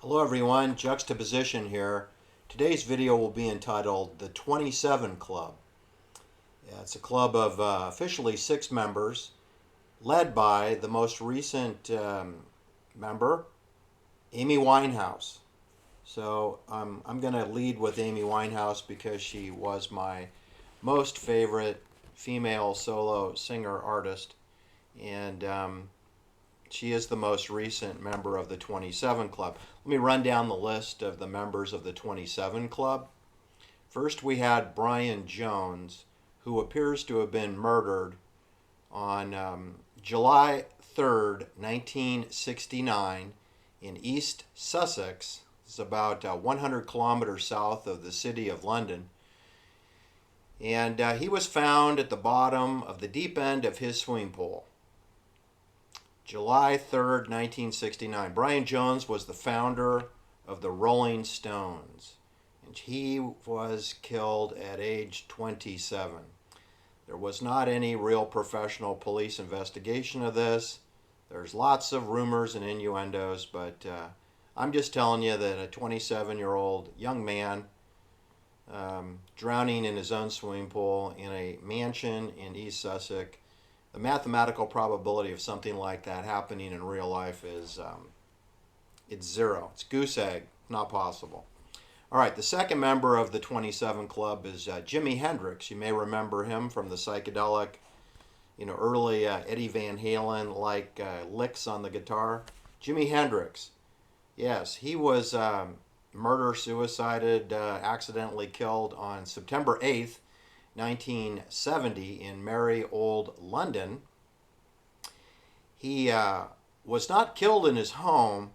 Hello everyone, Juxtaposition here. Today's video will be entitled The 27 Club. It's a club of officially 6 members, led by the most recent member, Amy Winehouse. So I'm going to lead with Amy Winehouse because she was my most favorite female solo singer-artist, and she is the most recent member of the 27 Club. Let me run down the list of the members of the 27 Club. First, we had Brian Jones, who appears to have been murdered on July 3rd, 1969, in East Sussex. It's about 100 kilometers south of the city of London. And he was found at the bottom of the deep end of his swimming pool. July 3rd, 1969. Brian Jones was the founder of the Rolling Stones, and he was killed at age 27. There was not any real professional police investigation of this. There's lots of rumors and innuendos, but I'm just telling you that a 27-year-old young man drowning in his own swimming pool in a mansion in East Sussex, the mathematical probability of something like that happening in real life is it's zero. It's goose egg. Not possible. All right, the second member of the 27 Club is Jimi Hendrix. You may remember him from the psychedelic, early Eddie Van Halen-like licks on the guitar. Jimi Hendrix. Yes, he was murder-suicided, accidentally killed on September 8th, 1970 in merry old London. He was not killed in his home.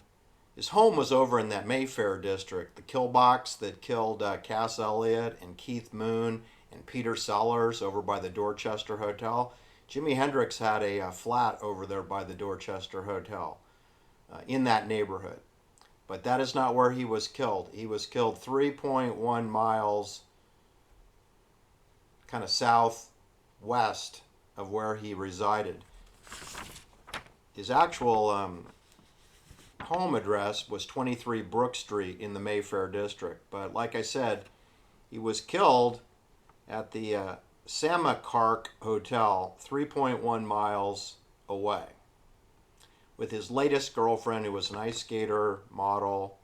His home was over in that Mayfair district, the kill box that killed Cass Elliot and Keith Moon and Peter Sellers over by the Dorchester Hotel. Jimi Hendrix had a flat over there by the Dorchester Hotel in that neighborhood. But that is not where he was killed. He was killed 3.1 miles kind of southwest of where he resided. His actual home address was 23 Brook Street in the Mayfair district. But like I said, he was killed at the Samakark Hotel, 3.1 miles away, with his latest girlfriend, who was an ice skater model,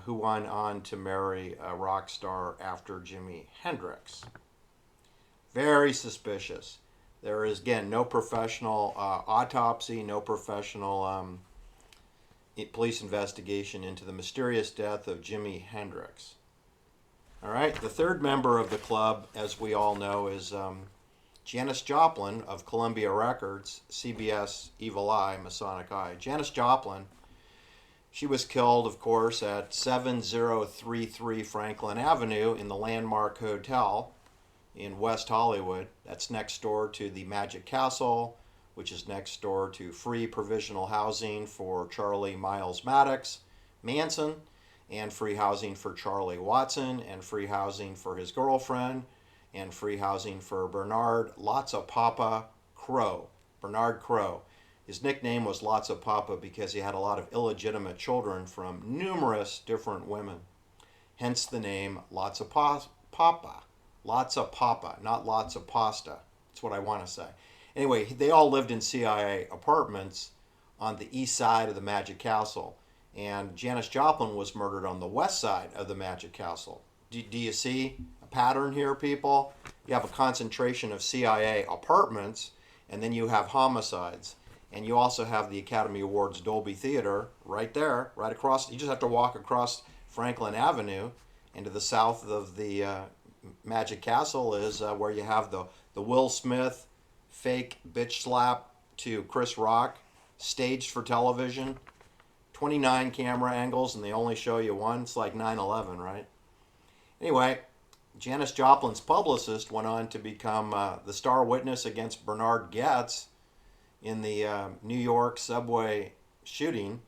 who went on to marry a rock star after Jimi Hendrix. Very suspicious. There is, again, no professional autopsy, no professional police investigation into the mysterious death of Jimi Hendrix. All right, the third member of the club, as we all know, is Janice Joplin of Columbia Records, CBS, Evil Eye, Masonic Eye. Janice Joplin, she was killed, of course, at 7033 Franklin Avenue in the Landmark Hotel in West Hollywood. That's next door to the Magic Castle, which is next door to free provisional housing for Charlie Miles Maddox Manson, and free housing for Charlie Watson, and free housing for his girlfriend, and free housing for Bernard Lots of Papa Crow. Bernard Crow. His nickname was Lots of Papa because he had a lot of illegitimate children from numerous different women. Hence the name Lots of Papa. Lots of Papa, not lots of pasta. That's what I want to say. Anyway, they all lived in CIA apartments on the east side of the Magic Castle. And Janice Joplin was murdered on the west side of the Magic Castle. Do you see a pattern here, people? You have a concentration of CIA apartments, and then you have homicides. And you also have the Academy Awards Dolby Theater right there, right across. You just have to walk across Franklin Avenue, and to the south of the Magic Castle is where you have the Will Smith fake bitch slap to Chris Rock, staged for television, 29 camera angles, and they only show you one. It's like 9/11, right? Anyway, Janis Joplin's publicist went on to become the star witness against Bernard Goetz in the New York subway shooting.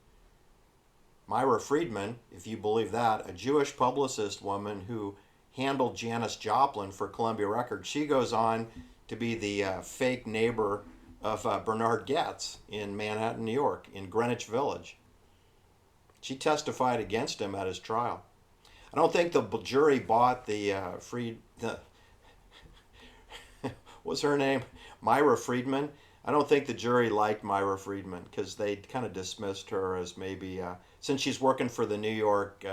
Myra Friedman, if you believe that, a Jewish publicist woman who handled Janis Joplin for Columbia Records, she goes on to be the fake neighbor of Bernard Goetz in Manhattan, New York, in Greenwich Village. She testified against him at his trial. I don't think the jury bought the what's her name? Myra Friedman. I don't think the jury liked Myra Friedman because they kind of dismissed her as maybe, since she's working for the New York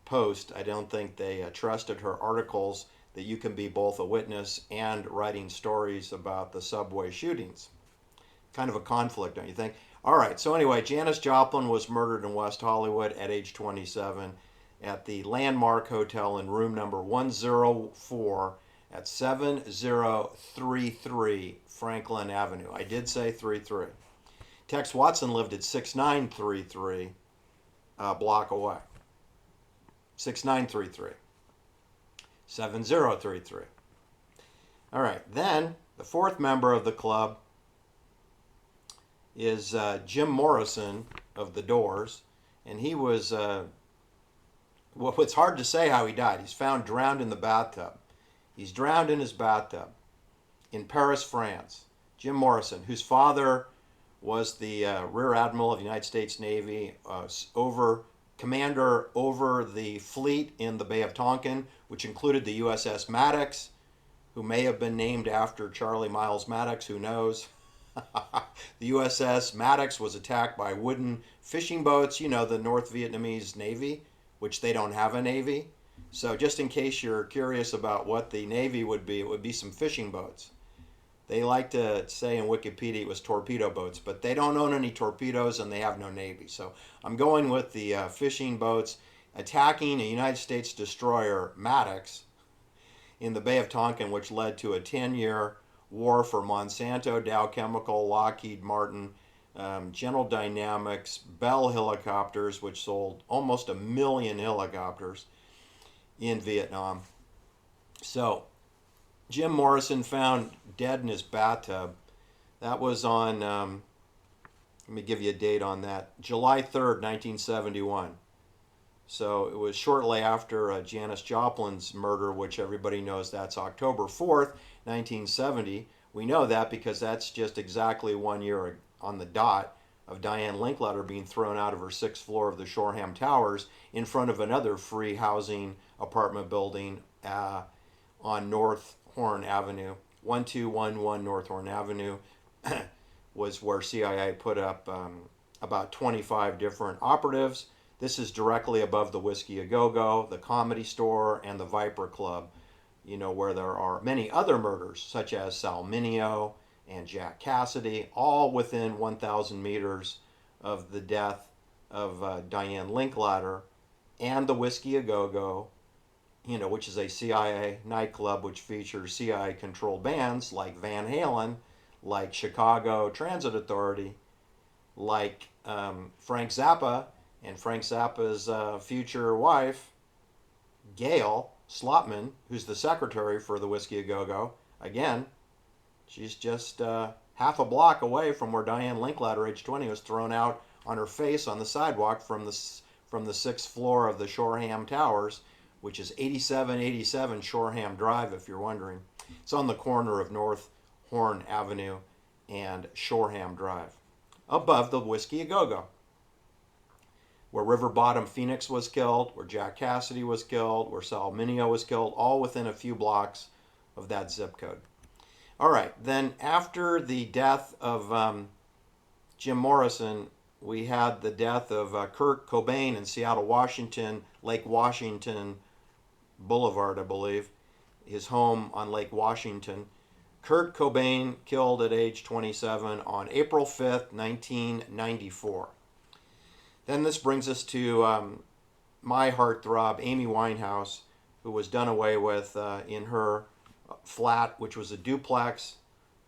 Post, I don't think they trusted her articles that you can be both a witness and writing stories about the subway shootings. Kind of a conflict, don't you think? All right, so anyway, Janice Joplin was murdered in West Hollywood at age 27 at the Landmark Hotel in room number 104 at 7033 Franklin Avenue. I did say 33. Tex Watson lived at 6933, block away. 6933. 7033. All right, then the fourth member of the club is Jim Morrison of the Doors, and he was, well, it's hard to say how he died. He's found drowned in the bathtub. He's drowned in his bathtub in Paris, France. Jim Morrison, whose father was the Rear Admiral of the United States Navy, commander over the fleet in the Bay of Tonkin, which included the USS Maddox, who may have been named after Charlie Miles Maddox, who knows? The USS Maddox was attacked by wooden fishing boats, you know, the North Vietnamese Navy, which they don't have a Navy. So just in case you're curious about what the Navy would be, it would be some fishing boats. They like to say in Wikipedia it was torpedo boats, but they don't own any torpedoes and they have no Navy. So I'm going with the fishing boats attacking a United States destroyer, Maddox, in the Bay of Tonkin, which led to a 10-year war for Monsanto, Dow Chemical, Lockheed Martin, General Dynamics, Bell Helicopters, which sold almost 1 million helicopters in Vietnam. So Jim Morrison found dead in his bathtub. That was on, let me give you a date on that, July 3rd, 1971. So it was shortly after Janice Joplin's murder, which everybody knows that's October 4th, 1970. We know that because that's just exactly 1 year on the dot of Diane Linklater being thrown out of her 6th floor of the Shoreham Towers in front of another free housing apartment building on North Horn Avenue. 1211 North Horn Avenue was where CIA put up about 25 different operatives. This is directly above the Whiskey A Go-Go, the Comedy Store, and the Viper Club, you know, where there are many other murders, such as Sal Mineo and Jack Cassidy, all within 1,000 meters of the death of Diane Linklater, and the Whiskey A Go-Go, you know, which is a CIA nightclub which features CIA-controlled bands like Van Halen, like Chicago Transit Authority, like Frank Zappa, and Frank Zappa's future wife, Gail Slotman, who's the secretary for the Whiskey A Go-Go. Again, she's just half a block away from where Diane Linklater, age 20, was thrown out on her face on the sidewalk from the 6th floor of the Shoreham Towers, which is 8787 Shoreham Drive, if you're wondering. It's on the corner of North Horn Avenue and Shoreham Drive, above the Whiskey A Go-Go, where River Bottom Phoenix was killed, where Jack Cassidy was killed, where Sal Mineo was killed, all within a few blocks of that zip code. All right, then after the death of Jim Morrison, we had the death of Kurt Cobain in Seattle, Washington, Lake Washington Boulevard, I believe, his home on Lake Washington. Kurt Cobain killed at age 27 on April 5th, 1994. Then this brings us to my heartthrob, Amy Winehouse, who was done away with in her flat, which was a duplex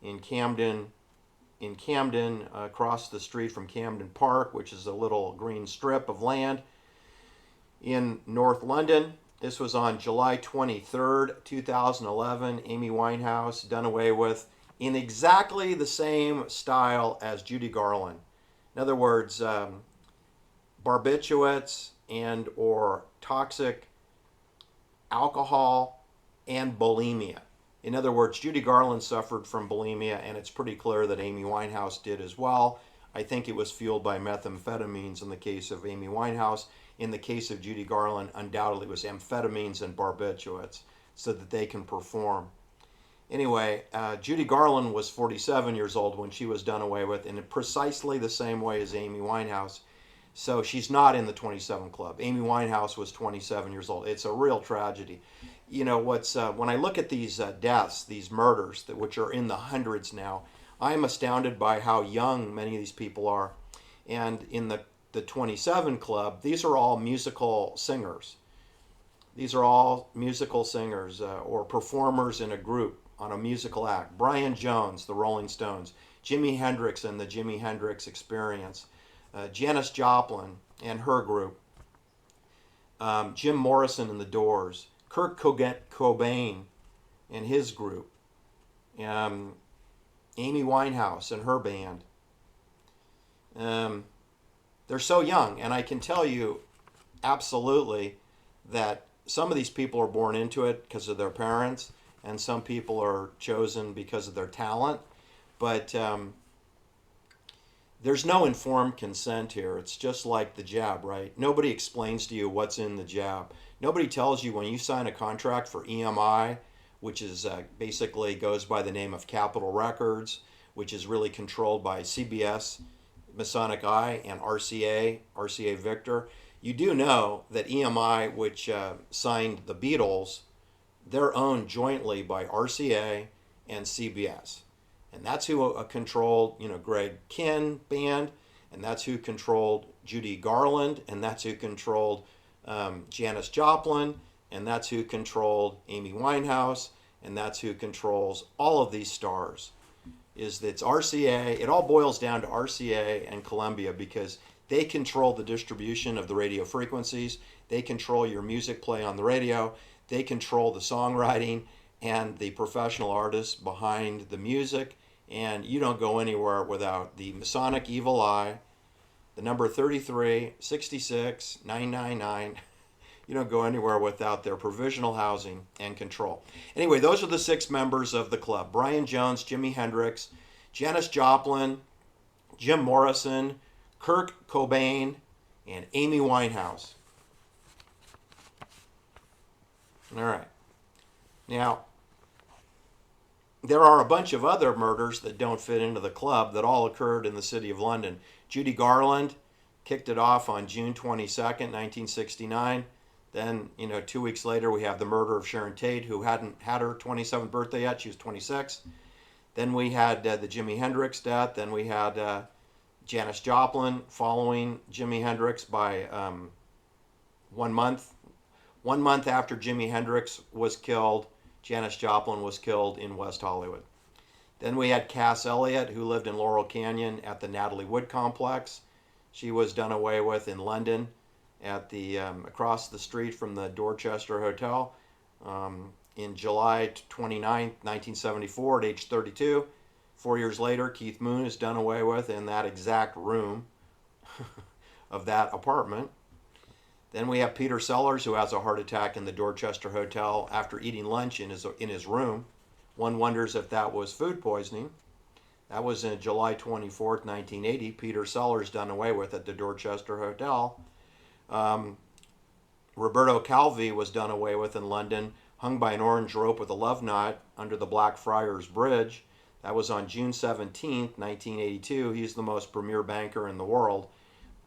in Camden, across the street from Camden Park, which is a little green strip of land in North London. This was on July 23rd, 2011. Amy Winehouse done away with in exactly the same style as Judy Garland. In other words, barbiturates and or toxic alcohol and bulimia. In other words, Judy Garland suffered from bulimia, and it's pretty clear that Amy Winehouse did as well. I think it was fueled by methamphetamines in the case of Amy Winehouse. In the case of Judy Garland, undoubtedly it was amphetamines and barbiturates so that they can perform. Anyway, Judy Garland was 47 years old when she was done away with, in precisely the same way as Amy Winehouse. So she's not in the 27 Club. Amy Winehouse was 27 years old. It's a real tragedy. You know, when I look at these deaths, these murders, which are in the hundreds now, I'm astounded by how young many of these people are. And in the 27 Club, these are all musical singers. These are all musical singers or performers in a group on a musical act. Brian Jones, the Rolling Stones, Jimi Hendrix and the Jimi Hendrix Experience, Janice Joplin and her group, Jim Morrison and the Doors, Kurt Cobain and his group, Amy Winehouse and her band. They're so young, and I can tell you absolutely that some of these people are born into it because of their parents, and some people are chosen because of their talent. But there's no informed consent here. It's just like the jab, right? Nobody explains to you what's in the jab. Nobody tells you when you sign a contract for EMI, which is basically goes by the name of Capitol Records, which is really controlled by CBS, Masonic Eye, and RCA Victor. You do know that EMI, which signed the Beatles, they're owned jointly by RCA and CBS. And that's who controlled, Greg Kihn band, and that's who controlled Judy Garland, and that's who controlled Janice Joplin, and that's who controlled Amy Winehouse, and that's who controls all of these stars. It's RCA. It all boils down to RCA and Columbia because they control the distribution of the radio frequencies. They control your music play on the radio. They control the songwriting and the professional artists behind the music. And you don't go anywhere without the Masonic Evil Eye, the number 33, 66, 999. You don't go anywhere without their provisional housing and control. Anyway, those are the 6 members of the club. Brian Jones, Jimi Hendrix, Janis Joplin, Jim Morrison, Kurt Cobain, and Amy Winehouse. All right. Now, there are a bunch of other murders that don't fit into the club that all occurred in the city of London. Judy Garland kicked it off on June 22nd, 1969. Then, 2 weeks later, we have the murder of Sharon Tate, who hadn't had her 27th birthday yet. She was 26. Then we had the Jimi Hendrix death. Then we had Janis Joplin following Jimi Hendrix by 1 month. 1 month after Jimi Hendrix was killed, Janis Joplin was killed in West Hollywood. Then we had Cass Elliot, who lived in Laurel Canyon at the Natalie Wood complex. She was done away with in London at the across the street from the Dorchester Hotel in July 29, 1974 at age 32. 4 years later, Keith Moon is done away with in that exact room of that apartment. Then we have Peter Sellers, who has a heart attack in the Dorchester Hotel after eating lunch in his room. One wonders if that was food poisoning. That was in July 24th, 1980. Peter Sellers done away with at the Dorchester Hotel. Roberto Calvi was done away with in London, hung by an orange rope with a love knot under the Blackfriars Bridge. That was on June 17th, 1982. He's the most premier banker in the world.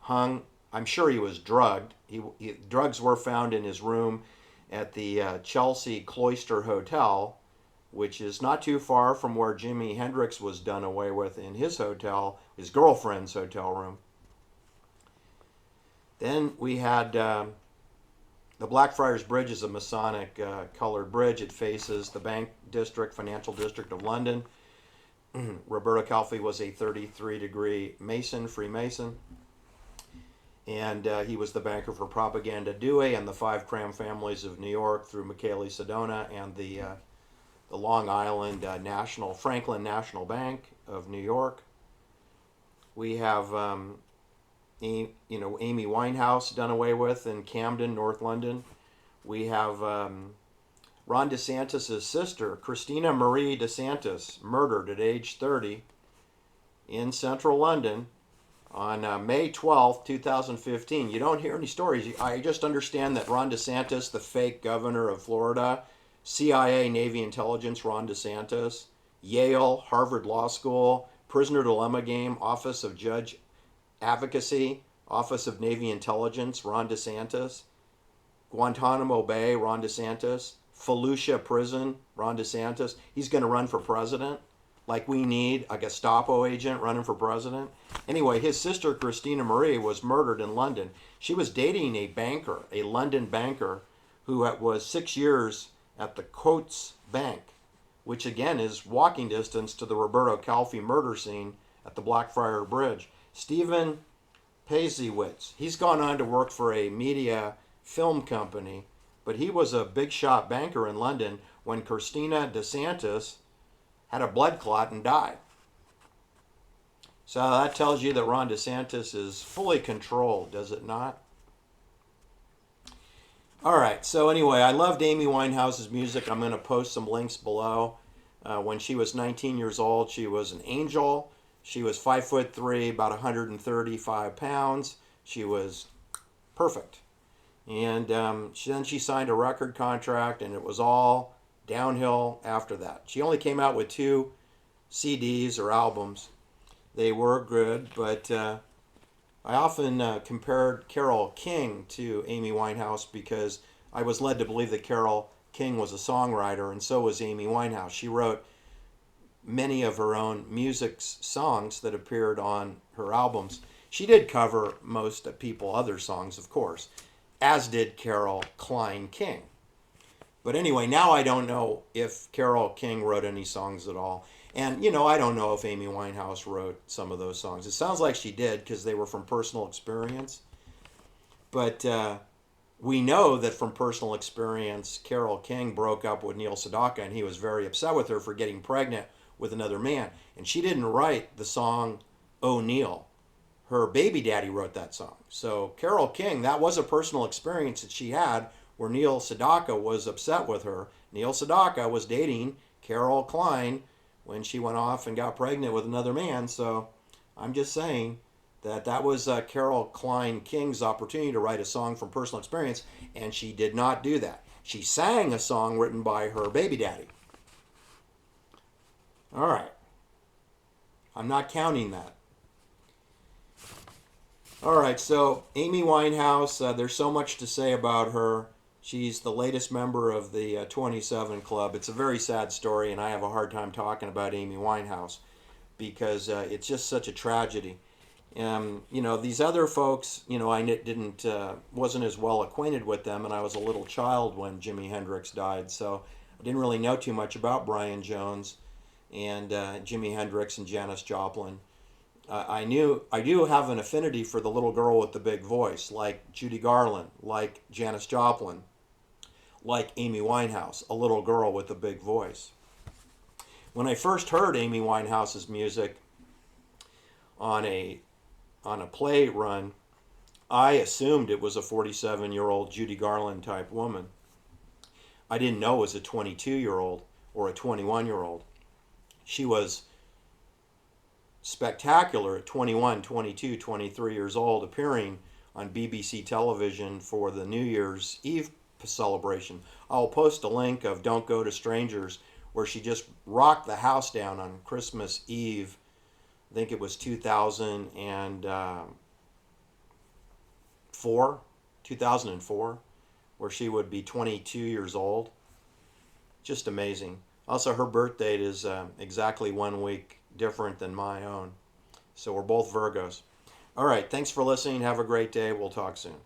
Hung, I'm sure he was drugged. Drugs were found in his room at the Chelsea Cloister Hotel, which is not too far from where Jimi Hendrix was done away with in his hotel, his girlfriend's hotel room. Then we had the Blackfriars Bridge is a Masonic colored bridge. It faces the Bank District, Financial District of London. Roberto Calvi was a 33-degree Mason, Freemason. And he was the banker for Propaganda Dewey and the 5 Cram families of New York through Michele Sedona and the Long Island Franklin National Bank of New York. We have Amy Winehouse done away with in Camden, North London. We have Ron DeSantis' sister, Christina Marie DeSantis, murdered at age 30 in central London. On May 12th, 2015. You don't hear any stories. I just understand that Ron DeSantis, the fake governor of Florida, CIA, Navy intelligence, Ron DeSantis, Yale, Harvard Law School, Prisoner Dilemma Game, Office of Judge Advocacy, Office of Navy Intelligence, Ron DeSantis, Guantanamo Bay, Ron DeSantis, Fallujah Prison, Ron DeSantis. He's going to run for president. Like we need a Gestapo agent running for president. Anyway, his sister Christina Marie was murdered in London. She was dating a banker, a London banker, who was 6 years at the Coates Bank, which again is walking distance to the Roberto Calfi murder scene at the Blackfriars Bridge. Stephen Paisiewicz, he's gone on to work for a media film company, but he was a big shot banker in London when Christina DeSantis had a blood clot and died. So that tells you that Ron DeSantis is fully controlled, does it not? All right, so anyway, I loved Amy Winehouse's music. I'm going to post some links below. When she was 19 years old, she was an angel. She was 5'3", about 135 pounds. She was perfect. And then she signed a record contract, and it was all downhill after that. She only came out with 2 CDs or albums. They were good, but I often compared Carole King to Amy Winehouse because I was led to believe that Carole King was a songwriter, and so was Amy Winehouse. She wrote many of her own music songs that appeared on her albums. She did cover most other songs, of course, as did Carole Klein King. But anyway, now I don't know if Carole King wrote any songs at all. And, I don't know if Amy Winehouse wrote some of those songs. It sounds like she did because they were from personal experience. But we know that from personal experience, Carole King broke up with Neil Sedaka, and he was very upset with her for getting pregnant with another man. And she didn't write the song "Oh Neil." Her baby daddy wrote that song. So Carole King, that was a personal experience that she had where Neil Sedaka was upset with her. Neil Sedaka was dating Carole Klein when she went off and got pregnant with another man. So I'm just saying that was Carole Klein King's opportunity to write a song from personal experience, and she did not do that. She sang a song written by her baby daddy. All right. I'm not counting that. All right, so Amy Winehouse, there's so much to say about her. She's the latest member of the 27 Club. It's a very sad story, and I have a hard time talking about Amy Winehouse because it's just such a tragedy. These other folks, wasn't as well acquainted with them, and I was a little child when Jimi Hendrix died, so I didn't really know too much about Brian Jones and Jimi Hendrix and Janice Joplin. I do have an affinity for the little girl with the big voice, like Judy Garland, like Janis Joplin, like Amy Winehouse, a little girl with a big voice. When I first heard Amy Winehouse's music on a play run, I assumed it was a 47-year-old Judy Garland type woman. I didn't know it was a 22-year-old or a 21-year-old. She was spectacular at 21, 22, 23 years old, appearing on BBC television for the New Year's Eve celebration. I'll post a link of Don't Go to Strangers, where she just rocked the house down on Christmas Eve. I think it was 2004, where she would be 22 years old. Just amazing. Also, her birth date is exactly 1 week different than my own. So we're both Virgos. All right, thanks for listening. Have a great day. We'll talk soon.